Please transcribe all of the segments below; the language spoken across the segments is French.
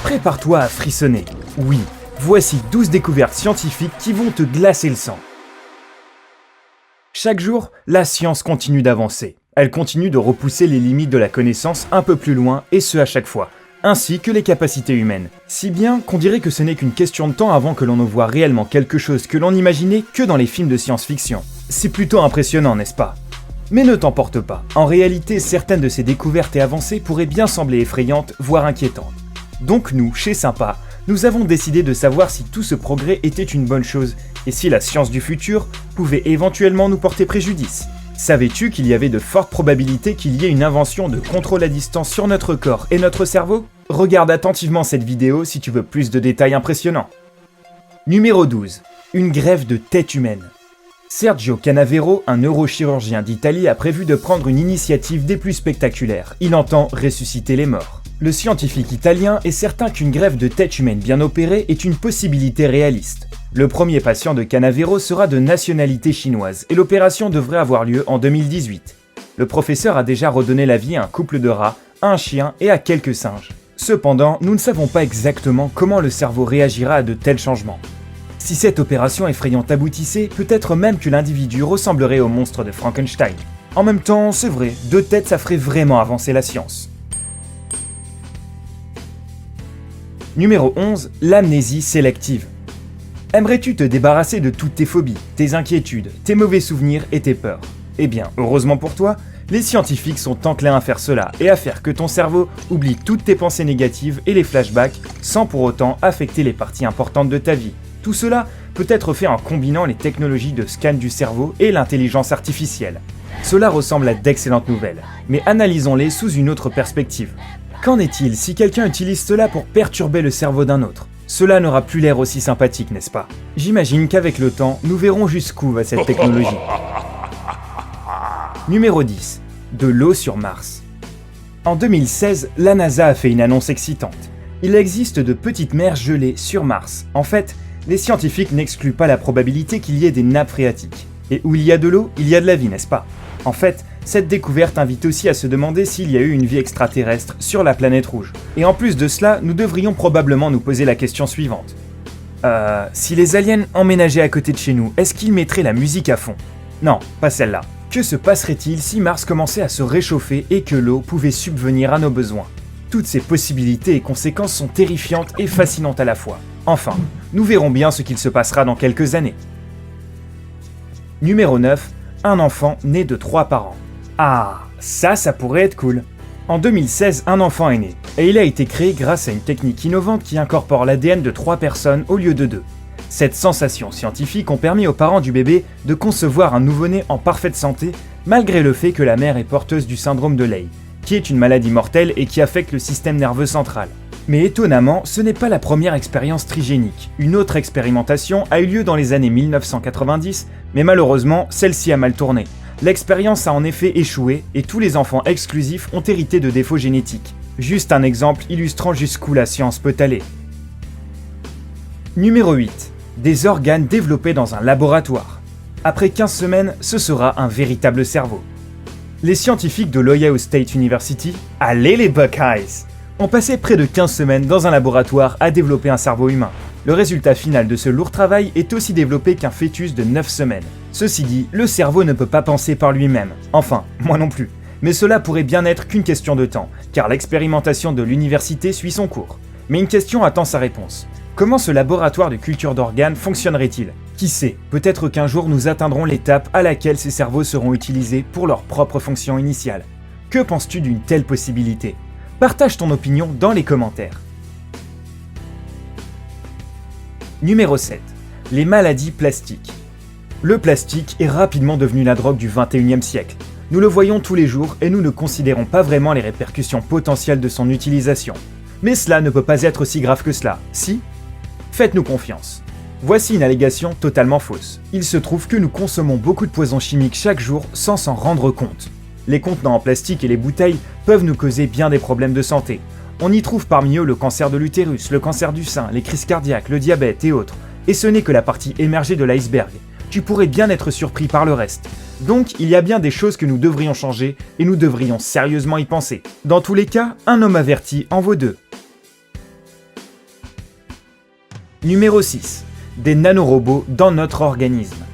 Prépare-toi à frissonner. Oui, voici 12 découvertes scientifiques qui vont te glacer le sang. Chaque jour, la science continue d'avancer. Elle continue de repousser les limites de la connaissance un peu plus loin, et ce à chaque fois, ainsi que les capacités humaines. Si bien qu'on dirait que ce n'est qu'une question de temps avant que l'on ne voit réellement quelque chose que l'on n'imaginait que dans les films de science-fiction. C'est plutôt impressionnant, n'est-ce pas ? Mais ne t'emporte pas, en réalité, certaines de ces découvertes et avancées pourraient bien sembler effrayantes, voire inquiétantes. Donc nous, chez Sympa, nous avons décidé de savoir si tout ce progrès était une bonne chose, et si la science du futur pouvait éventuellement nous porter préjudice. Savais-tu qu'il y avait de fortes probabilités qu'il y ait une invention de contrôle à distance sur notre corps et notre cerveau ? Regarde attentivement cette vidéo si tu veux plus de détails impressionnants. Numéro 12. Une greffe de tête humaine. Sergio Canavero, un neurochirurgien d'Italie, a prévu de prendre une initiative des plus spectaculaires. Il entend ressusciter les morts. Le scientifique italien est certain qu'une greffe de tête humaine bien opérée est une possibilité réaliste. Le premier patient de Canavero sera de nationalité chinoise et l'opération devrait avoir lieu en 2018. Le professeur a déjà redonné la vie à un couple de rats, à un chien et à quelques singes. Cependant, nous ne savons pas exactement comment le cerveau réagira à de tels changements. Si cette opération effrayante aboutissait, peut-être même que l'individu ressemblerait au monstre de Frankenstein. En même temps, c'est vrai, 2 têtes ça ferait vraiment avancer la science. Numéro 11. L'amnésie sélective. Aimerais-tu te débarrasser de toutes tes phobies, tes inquiétudes, tes mauvais souvenirs et tes peurs ? Eh bien, heureusement pour toi, les scientifiques sont enclins à faire cela et à faire que ton cerveau oublie toutes tes pensées négatives et les flashbacks sans pour autant affecter les parties importantes de ta vie. Tout cela peut être fait en combinant les technologies de scan du cerveau et l'intelligence artificielle. Cela ressemble à d'excellentes nouvelles, mais analysons-les sous une autre perspective. Qu'en est-il si quelqu'un utilise cela pour perturber le cerveau d'un autre ? Cela n'aura plus l'air aussi sympathique, n'est-ce pas ? J'imagine qu'avec le temps, nous verrons jusqu'où va cette technologie. Numéro 10. De l'eau sur Mars. En 2016, la NASA a fait une annonce excitante. Il existe de petites mers gelées sur Mars. En fait, les scientifiques n'excluent pas la probabilité qu'il y ait des nappes phréatiques. Et où il y a de l'eau, il y a de la vie, n'est-ce pas ? En fait, cette découverte invite aussi à se demander s'il y a eu une vie extraterrestre sur la planète rouge. Et en plus de cela, nous devrions probablement nous poser la question suivante. Si les aliens emménageaient à côté de chez nous, est-ce qu'ils mettraient la musique à fond ? Non, pas celle-là. Que se passerait-il si Mars commençait à se réchauffer et que l'eau pouvait subvenir à nos besoins ? Toutes ces possibilités et conséquences sont terrifiantes et fascinantes à la fois. Enfin, nous verrons bien ce qu'il se passera dans quelques années. Numéro 9. Un enfant né de 3 parents. Ah, ça pourrait être cool. En 2016, un enfant est né, et il a été créé grâce à une technique innovante qui incorpore l'ADN de 3 personnes au lieu de 2. Cette sensation scientifique a permis aux parents du bébé de concevoir un nouveau-né en parfaite santé, malgré le fait que la mère est porteuse du syndrome de Leigh, qui est une maladie mortelle et qui affecte le système nerveux central. Mais étonnamment, ce n'est pas la première expérience trigénique. Une autre expérimentation a eu lieu dans les années 1990, mais malheureusement, celle-ci a mal tourné. L'expérience a en effet échoué et tous les enfants exclusifs ont hérité de défauts génétiques. Juste un exemple illustrant jusqu'où la science peut aller. Numéro 8. Des organes développés dans un laboratoire. Après 15 semaines, ce sera un véritable cerveau. Les scientifiques de l'Ohio State University, allez les Buckeyes, ont passé près de 15 semaines dans un laboratoire à développer un cerveau humain. Le résultat final de ce lourd travail est aussi développé qu'un fœtus de 9 semaines. Ceci dit, le cerveau ne peut pas penser par lui-même. Enfin, moi non plus. Mais cela pourrait bien n'être qu'une question de temps, car l'expérimentation de l'université suit son cours. Mais une question attend sa réponse. Comment ce laboratoire de culture d'organes fonctionnerait-il ? Qui sait, peut-être qu'un jour nous atteindrons l'étape à laquelle ces cerveaux seront utilisés pour leur propre fonction initiale. Que penses-tu d'une telle possibilité ? Partage ton opinion dans les commentaires. Numéro 7. Les maladies plastiques. Le plastique est rapidement devenu la drogue du 21e siècle. Nous le voyons tous les jours et nous ne considérons pas vraiment les répercussions potentielles de son utilisation. Mais cela ne peut pas être si grave que cela, si ? Faites-nous confiance. Voici une allégation totalement fausse. Il se trouve que nous consommons beaucoup de poisons chimiques chaque jour sans s'en rendre compte. Les contenants en plastique et les bouteilles peuvent nous causer bien des problèmes de santé. On y trouve parmi eux le cancer de l'utérus, le cancer du sein, les crises cardiaques, le diabète et autres. Et ce n'est que la partie émergée de l'iceberg. Tu pourrais bien être surpris par le reste. Donc il y a bien des choses que nous devrions changer et nous devrions sérieusement y penser. Dans tous les cas, un homme averti en vaut 2. Numéro 6. Des nanorobots dans notre organisme.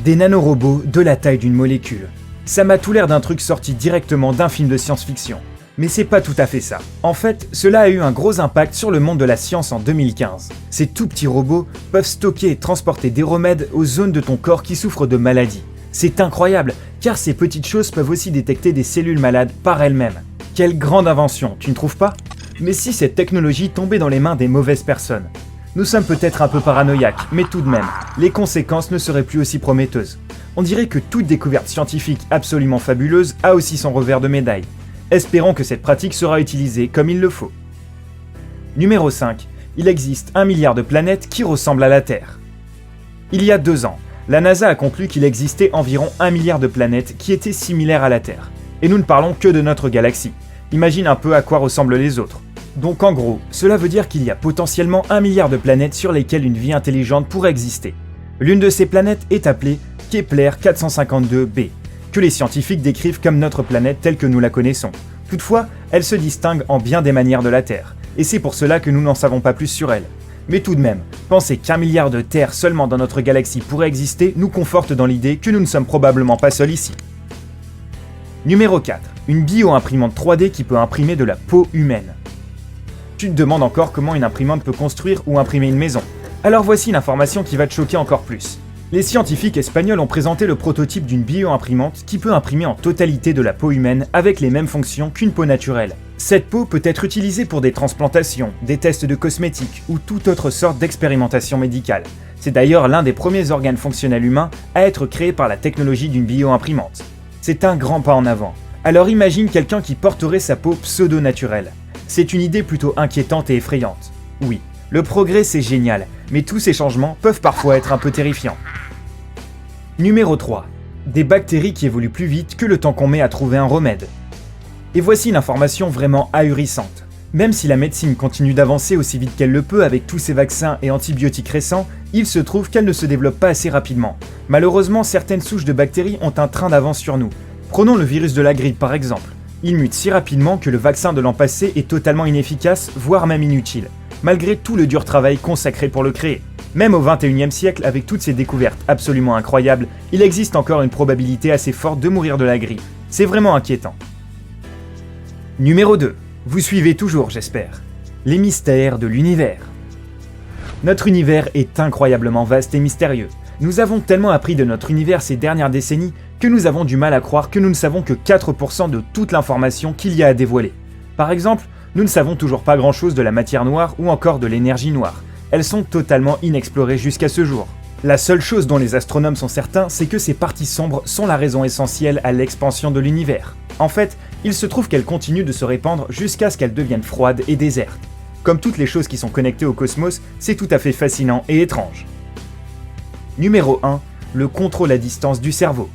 Des nanorobots de la taille d'une molécule. Ça m'a tout l'air d'un truc sorti directement d'un film de science-fiction. Mais c'est pas tout à fait ça. En fait, cela a eu un gros impact sur le monde de la science en 2015. Ces tout petits robots peuvent stocker et transporter des remèdes aux zones de ton corps qui souffrent de maladies. C'est incroyable, car ces petites choses peuvent aussi détecter des cellules malades par elles-mêmes. Quelle grande invention, tu ne trouves pas? Mais si cette technologie tombait dans les mains des mauvaises personnes? Nous sommes peut-être un peu paranoïaques, mais tout de même, les conséquences ne seraient plus aussi prometteuses. On dirait que toute découverte scientifique absolument fabuleuse a aussi son revers de médaille. Espérons que cette pratique sera utilisée comme il le faut. Numéro 5. Il existe 1 milliard de planètes qui ressemblent à la Terre. Il y a 2 ans, la NASA a conclu qu'il existait environ 1 milliard de planètes qui étaient similaires à la Terre. Et nous ne parlons que de notre galaxie. Imagine un peu à quoi ressemblent les autres. Donc en gros, cela veut dire qu'il y a potentiellement 1 milliard de planètes sur lesquelles une vie intelligente pourrait exister. L'une de ces planètes est appelée Kepler 452b, que les scientifiques décrivent comme notre planète telle que nous la connaissons. Toutefois, elle se distingue en bien des manières de la Terre, et c'est pour cela que nous n'en savons pas plus sur elle. Mais tout de même, penser qu'1 milliard de Terres seulement dans notre galaxie pourrait exister nous conforte dans l'idée que nous ne sommes probablement pas seuls ici. Numéro 4. Une bio-imprimante 3D qui peut imprimer de la peau humaine. Tu te demandes encore comment une imprimante peut construire ou imprimer une maison. Alors voici une information qui va te choquer encore plus. Les scientifiques espagnols ont présenté le prototype d'une bio-imprimante qui peut imprimer en totalité de la peau humaine avec les mêmes fonctions qu'une peau naturelle. Cette peau peut être utilisée pour des transplantations, des tests de cosmétiques ou toute autre sorte d'expérimentation médicale. C'est d'ailleurs l'un des premiers organes fonctionnels humains à être créé par la technologie d'une bio-imprimante. C'est un grand pas en avant. Alors imagine quelqu'un qui porterait sa peau pseudo-naturelle. C'est une idée plutôt inquiétante et effrayante. Oui, le progrès c'est génial, mais tous ces changements peuvent parfois être un peu terrifiants. Numéro 3. Des bactéries qui évoluent plus vite que le temps qu'on met à trouver un remède. Et voici une information vraiment ahurissante. Même si la médecine continue d'avancer aussi vite qu'elle le peut avec tous ces vaccins et antibiotiques récents, il se trouve qu'elle ne se développe pas assez rapidement. Malheureusement, certaines souches de bactéries ont un train d'avance sur nous. Prenons le virus de la grippe par exemple. Il mute si rapidement que le vaccin de l'an passé est totalement inefficace, voire même inutile, malgré tout le dur travail consacré pour le créer. Même au XXIe siècle, avec toutes ces découvertes absolument incroyables, il existe encore une probabilité assez forte de mourir de la grippe. C'est vraiment inquiétant. Numéro 2. Vous suivez toujours, j'espère. Les mystères de l'univers. Notre univers est incroyablement vaste et mystérieux. Nous avons tellement appris de notre univers ces dernières décennies que nous avons du mal à croire que nous ne savons que 4% de toute l'information qu'il y a à dévoiler. Par exemple, nous ne savons toujours pas grand-chose de la matière noire ou encore de l'énergie noire. Elles sont totalement inexplorées jusqu'à ce jour. La seule chose dont les astronomes sont certains, c'est que ces parties sombres sont la raison essentielle à l'expansion de l'univers. En fait, il se trouve qu'elles continuent de se répandre jusqu'à ce qu'elles deviennent froides et désertes. Comme toutes les choses qui sont connectées au cosmos, c'est tout à fait fascinant et étrange. Numéro 1. Le contrôle à distance du cerveau.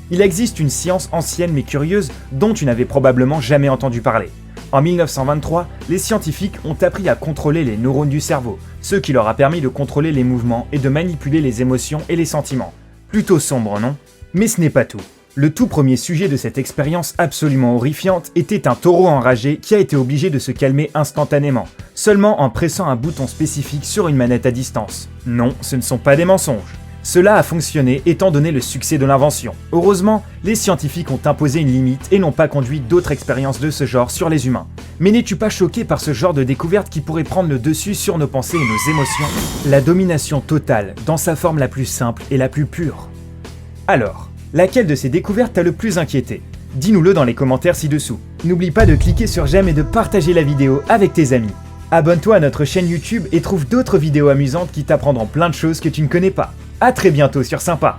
Il existe une science ancienne mais curieuse dont tu n'avais probablement jamais entendu parler. En 1923, les scientifiques ont appris à contrôler les neurones du cerveau, ce qui leur a permis de contrôler les mouvements et de manipuler les émotions et les sentiments. Plutôt sombre, non? Mais ce n'est pas tout. Le tout premier sujet de cette expérience absolument horrifiante était un taureau enragé qui a été obligé de se calmer instantanément, seulement en pressant un bouton spécifique sur une manette à distance. Non, ce ne sont pas des mensonges. Cela a fonctionné étant donné le succès de l'invention. Heureusement, les scientifiques ont imposé une limite et n'ont pas conduit d'autres expériences de ce genre sur les humains. Mais n'es-tu pas choqué par ce genre de découverte qui pourrait prendre le dessus sur nos pensées et nos émotions? La domination totale, dans sa forme la plus simple et la plus pure. Alors, laquelle de ces découvertes t'a le plus inquiété? Dis-nous-le dans les commentaires ci-dessous. N'oublie pas de cliquer sur j'aime et de partager la vidéo avec tes amis. Abonne-toi à notre chaîne YouTube et trouve d'autres vidéos amusantes qui t'apprendront plein de choses que tu ne connais pas. A très bientôt sur Sympa.